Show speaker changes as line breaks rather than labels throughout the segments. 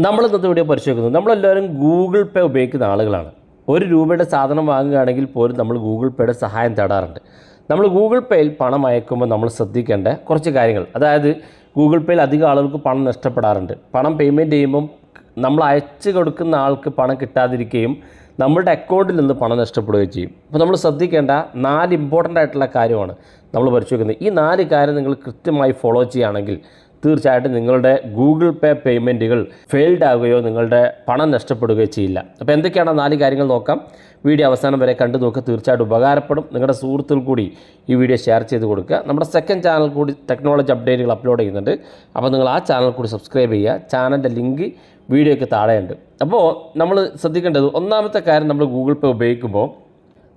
നമ്മൾ ഇന്നത്തെ വീഡിയോ പരിശോധിക്കുന്നത് നമ്മളെല്ലാവരും ഗൂഗിൾ പേ ഉപയോഗിക്കുന്ന ആളുകളാണ്. ഒരു രൂപയുടെ സാധനം വാങ്ങുകയാണെങ്കിൽ പോലും നമ്മൾ ഗൂഗിൾ പേയുടെ സഹായം തേടാറുണ്ട്. നമ്മൾ ഗൂഗിൾ പേയിൽ പണം അയക്കുമ്പോൾ നമ്മൾ ശ്രദ്ധിക്കേണ്ട കുറച്ച് കാര്യങ്ങൾ, അതായത് ഗൂഗിൾ പേയിൽ അധികം ആളുകൾക്ക് പണം നഷ്ടപ്പെടാറുണ്ട്. പണം പേയ്മെൻറ്റ് ചെയ്യുമ്പം നമ്മൾ അയച്ചു കൊടുക്കുന്ന ആൾക്ക് പണം കിട്ടാതിരിക്കുകയും നമ്മളുടെ അക്കൗണ്ടിൽ നിന്ന് പണം നഷ്ടപ്പെടുകയും ചെയ്യും. അപ്പോൾ നമ്മൾ ശ്രദ്ധിക്കേണ്ട 4 ഇമ്പോർട്ടൻ്റ് ആയിട്ടുള്ള കാര്യമാണ് നമ്മൾ പരിശോധിക്കുന്നത്. ഈ 4 കാര്യം നിങ്ങൾ കൃത്യമായി ഫോളോ ചെയ്യുകയാണെങ്കിൽ തീർച്ചയായിട്ടും നിങ്ങളുടെ ഗൂഗിൾ പേ പേയ്മെൻറ്റുകൾ ഫെയിൽഡ് ആവുകയോ നിങ്ങളുടെ പണം നഷ്ടപ്പെടുകയോ ചെയ്യില്ല. അപ്പോൾ എന്തൊക്കെയാണ് 4 കാര്യങ്ങൾ നോക്കാം. വീഡിയോ അവസാനം വരെ കണ്ടു നോക്കുക, തീർച്ചയായിട്ടും ഉപകാരപ്പെടും. നിങ്ങളുടെ സുഹൃത്തുക്കൾ കൂടി ഈ വീഡിയോ ഷെയർ ചെയ്ത് കൊടുക്കുക. നമ്മുടെ സെക്കൻഡ് ചാനൽ കൂടി ടെക്നോളജി അപ്ഡേറ്റുകൾ അപ്ലോഡ് ചെയ്യുന്നുണ്ട്. അപ്പോൾ നിങ്ങൾ ആ ചാനൽ കൂടി സബ്സ്ക്രൈബ് ചെയ്യുക. ചാനലിൻ്റെ ലിങ്ക് വീഡിയോയ്ക്ക് താഴെയുണ്ട്. അപ്പോൾ നമ്മൾ ശ്രദ്ധിക്കേണ്ടത് ഒന്നാമത്തെ കാര്യം, നമ്മൾ ഗൂഗിൾ പേ ഉപയോഗിക്കുമ്പോൾ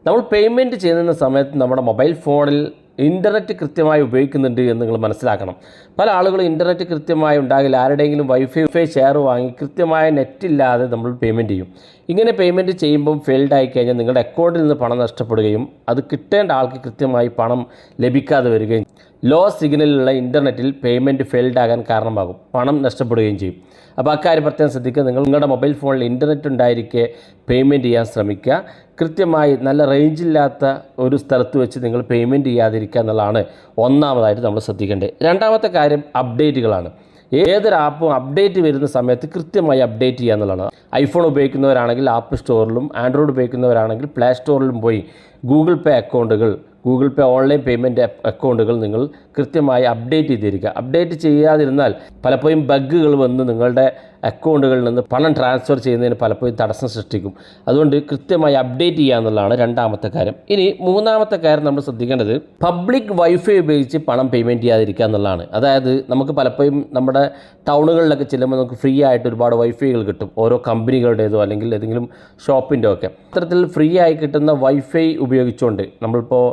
നമ്മൾ പേയ്മെൻറ്റ് ചെയ്യുന്ന സമയത്ത് നമ്മുടെ മൊബൈൽ ഫോണിൽ ഇൻ്റർനെറ്റ് കൃത്യമായി ഉപയോഗിക്കുന്നുണ്ട് എന്ന് നിങ്ങൾ മനസ്സിലാക്കണം. പല ആളുകളും ഇൻ്റർനെറ്റ് കൃത്യമായി ഉണ്ടാകില്ല, ആരുടെയെങ്കിലും വൈഫൈ ഷെയർ വാങ്ങി കൃത്യമായ നെറ്റില്ലാതെ നമ്മൾ പേയ്മെൻറ്റ് ചെയ്യും. ഇങ്ങനെ പേയ്മെൻറ്റ് ചെയ്യുമ്പം ഫെയിൽഡ് ആയിക്കഴിഞ്ഞാൽ നിങ്ങളുടെ അക്കൗണ്ടിൽ നിന്ന് പണം നഷ്ടപ്പെടുകയും അത് കിട്ടേണ്ട ആൾക്ക് കൃത്യമായി പണം ലഭിക്കാതെ വരികയും ലോ സിഗ്നലിലുള്ള ഇൻ്റർനെറ്റിൽ പേയ്മെൻറ്റ് ഫെയിൽഡ് ആകാൻ കാരണമാകും, പണം നഷ്ടപ്പെടുകയും ചെയ്യും. അപ്പോൾ അക്കാര്യം പ്രത്യേകം ശ്രദ്ധിക്കുക. നിങ്ങളുടെ മൊബൈൽ ഫോണിൽ ഇൻ്റർനെറ്റ് ഉണ്ടായിരിക്കെ പേയ്മെൻറ്റ് ചെയ്യാൻ ശ്രമിക്കുക. കൃത്യമായി നല്ല റേഞ്ചില്ലാത്ത ഒരു സ്ഥലത്ത് വെച്ച് നിങ്ങൾ പേയ്മെൻറ്റ് ചെയ്യാതിരിക്കുക എന്നുള്ളതാണ് ഒന്നാമതായിട്ട് നമ്മൾ ശ്രദ്ധിക്കേണ്ടത്. രണ്ടാമത്തെ കാര്യം അപ്ഡേറ്റുകളാണ്. ഏതൊരു ആപ്പും അപ്ഡേറ്റ് വരുന്ന സമയത്ത് കൃത്യമായി അപ്ഡേറ്റ് ചെയ്യുക എന്നുള്ളതാണ്. ഐഫോൺ ഉപയോഗിക്കുന്നവരാണെങ്കിൽ ആപ്പ് സ്റ്റോറിലും, ആൻഡ്രോയിഡ് ഉപയോഗിക്കുന്നവരാണെങ്കിൽ പ്ലേ സ്റ്റോറിലും പോയി ഗൂഗിൾ പേ അക്കൗണ്ടുകൾ, ഗൂഗിൾ പേ ഓൺലൈൻ പേയ്മെൻറ്റ് അക്കൗണ്ടുകൾ നിങ്ങൾ കൃത്യമായി അപ്ഡേറ്റ് ചെയ്തിരിക്കുക. അപ്ഡേറ്റ് ചെയ്യാതിരുന്നാൽ പലപ്പോഴും ബഗ്ഗുകൾ വന്ന് നിങ്ങളുടെ അക്കൗണ്ടുകളിൽ നിന്ന് പണം ട്രാൻസ്ഫർ ചെയ്യുന്നതിന് പലപ്പോഴും തടസ്സം സൃഷ്ടിക്കും. അതുകൊണ്ട് കൃത്യമായി അപ്ഡേറ്റ് ചെയ്യുക എന്നുള്ളതാണ് രണ്ടാമത്തെ കാര്യം. ഇനി മൂന്നാമത്തെ കാര്യം നമ്മൾ ശ്രദ്ധിക്കേണ്ടത് പബ്ലിക് വൈഫൈ ഉപയോഗിച്ച് പണം പേയ്മെൻറ്റ് ചെയ്യാതിരിക്കുക എന്നുള്ളതാണ്. അതായത് നമുക്ക് പലപ്പോഴും നമ്മുടെ ടൗണുകളിലൊക്കെ ചെല്ലുമ്പോൾ നമുക്ക് ഫ്രീ ആയിട്ട് ഒരുപാട് വൈഫൈകൾ കിട്ടും, ഓരോ കമ്പനികളുടേതോ അല്ലെങ്കിൽ ഏതെങ്കിലും ഷോപ്പിൻ്റെ ഒക്കെ. അത്തരത്തിൽ ഫ്രീ ആയി കിട്ടുന്ന വൈഫൈ ഉപയോഗിച്ചുകൊണ്ട് നമ്മളിപ്പോൾ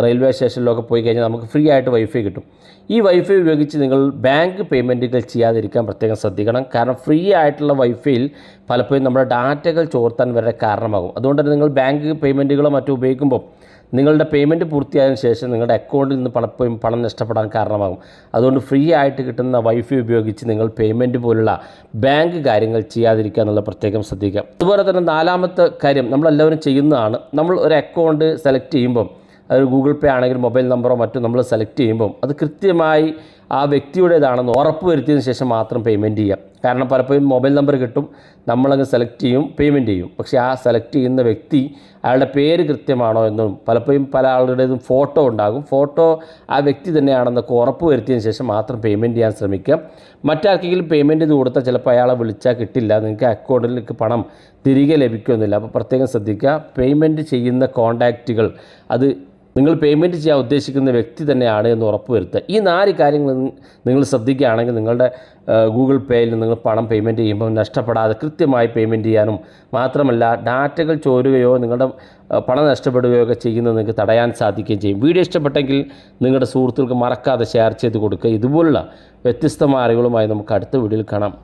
റെയിൽവേ സ്റ്റേഷനിലൊക്കെ പോയി കഴിഞ്ഞാൽ നമുക്ക് ഫ്രീ ആയിട്ട് വൈഫൈ കിട്ടും. ഈ വൈഫൈ ഉപയോഗിച്ച് നിങ്ങൾ ബാങ്ക് പേയ്മെൻറ്റുകൾ ചെയ്യാതിരിക്കാൻ പ്രത്യേകം ശ്രദ്ധിക്കണം. കാരണം ഫ്രീ ആയിട്ടുള്ള വൈഫൈയിൽ പലപ്പോഴും നമ്മുടെ ഡാറ്റകൾ ചോർത്താൻ വരെ കാരണമാകും. അതുകൊണ്ട് തന്നെ നിങ്ങൾ ബാങ്ക് പേയ്മെൻറ്റുകളോ മറ്റോ ഉപയോഗിക്കുമ്പോൾ നിങ്ങളുടെ പേയ്മെൻറ്റ് പൂർത്തിയായതിനു ശേഷം നിങ്ങളുടെ അക്കൗണ്ടിൽ നിന്ന് പലപ്പോഴും പണം നഷ്ടപ്പെടാൻ കാരണമാകും. അതുകൊണ്ട് ഫ്രീ ആയിട്ട് കിട്ടുന്ന വൈഫൈ ഉപയോഗിച്ച് നിങ്ങൾ പേയ്മെൻറ്റ് പോലുള്ള ബാങ്ക് കാര്യങ്ങൾ ചെയ്യാതിരിക്കുക എന്നുള്ള പ്രത്യേകം ശ്രദ്ധിക്കുക. അതുപോലെ തന്നെ നാലാമത്തെ കാര്യം നമ്മളെല്ലാവരും ചെയ്യുന്നതാണ്, നമ്മൾ ഒരു അക്കൗണ്ട് സെലക്ട് ചെയ്യുമ്പം അത് ഗൂഗിൾ പേ ആണെങ്കിൽ മൊബൈൽ നമ്പറോ മറ്റോ നമ്മൾ സെലക്ട് ചെയ്യുമ്പം അത് കൃത്യമായി ആ വ്യക്തിയുടേതാണെന്ന് ഉറപ്പ് വരുത്തിയതിന് ശേഷം മാത്രം പേയ്മെൻറ്റ് ചെയ്യുക. കാരണം പലപ്പോഴും മൊബൈൽ നമ്പർ കിട്ടും, നമ്മളങ്ങ് സെലക്ട് ചെയ്യും, പേയ്മെൻറ്റ് ചെയ്യും. പക്ഷേ ആ സെലക്ട് ചെയ്യുന്ന വ്യക്തി അയാളുടെ പേര് കൃത്യമാണോ എന്നും പലപ്പോഴും പല ആളുകളുടേതും ഫോട്ടോ ഉണ്ടാകും, ഫോട്ടോ ആ വ്യക്തി തന്നെയാണെന്നൊക്കെ ഉറപ്പ് വരുത്തിയതിന് ശേഷം മാത്രം പേയ്മെൻറ്റ് ചെയ്യാൻ ശ്രമിക്കുക. മറ്റാർക്കെങ്കിലും പേയ്മെൻറ്റ് ചെയ്ത് കൊടുത്താൽ ചിലപ്പോൾ അയാളെ വിളിച്ചാൽ കിട്ടില്ല, നിങ്ങൾക്ക് അക്കൗണ്ടിലേക്ക് പണം തിരികെ ലഭിക്കുമെന്നില്ല. അപ്പോൾ പ്രത്യേകം ശ്രദ്ധിക്കുക. പേയ്മെൻറ്റ് ചെയ്യുന്ന കോൺടാക്റ്റുകൾ അത് നിങ്ങൾ പേയ്മെൻറ്റ് ചെയ്യാൻ ഉദ്ദേശിക്കുന്ന വ്യക്തി തന്നെയാണ് എന്ന് ഉറപ്പ് വരുത്തുക. ഈ 4 കാര്യങ്ങൾ നിങ്ങൾ ശ്രദ്ധിക്കുകയാണെങ്കിൽ നിങ്ങളുടെ ഗൂഗിൾ പേയിൽ നിങ്ങൾ പണം പേയ്മെൻറ്റ് ചെയ്യുമ്പോൾ നഷ്ടപ്പെടാതെ കൃത്യമായി പേയ്മെൻറ്റ് ചെയ്യാനും മാത്രമല്ല ഡാറ്റകൾ ചോരുകയോ നിങ്ങളുടെ പണം നഷ്ടപ്പെടുകയോ ഒക്കെ ചെയ്യുന്നത് നിങ്ങൾക്ക് തടയാൻ സാധിക്കുകയും ചെയ്യും. വീഡിയോ ഇഷ്ടപ്പെട്ടെങ്കിൽ നിങ്ങളുടെ സുഹൃത്തുക്കൾക്ക് മറക്കാതെ ഷെയർ ചെയ്ത് കൊടുക്കുക. ഇതുപോലുള്ള വ്യത്യസ്തമായ അറിവുകളുമായി നമുക്ക് അടുത്ത വീഡിയോയിൽ കാണാം.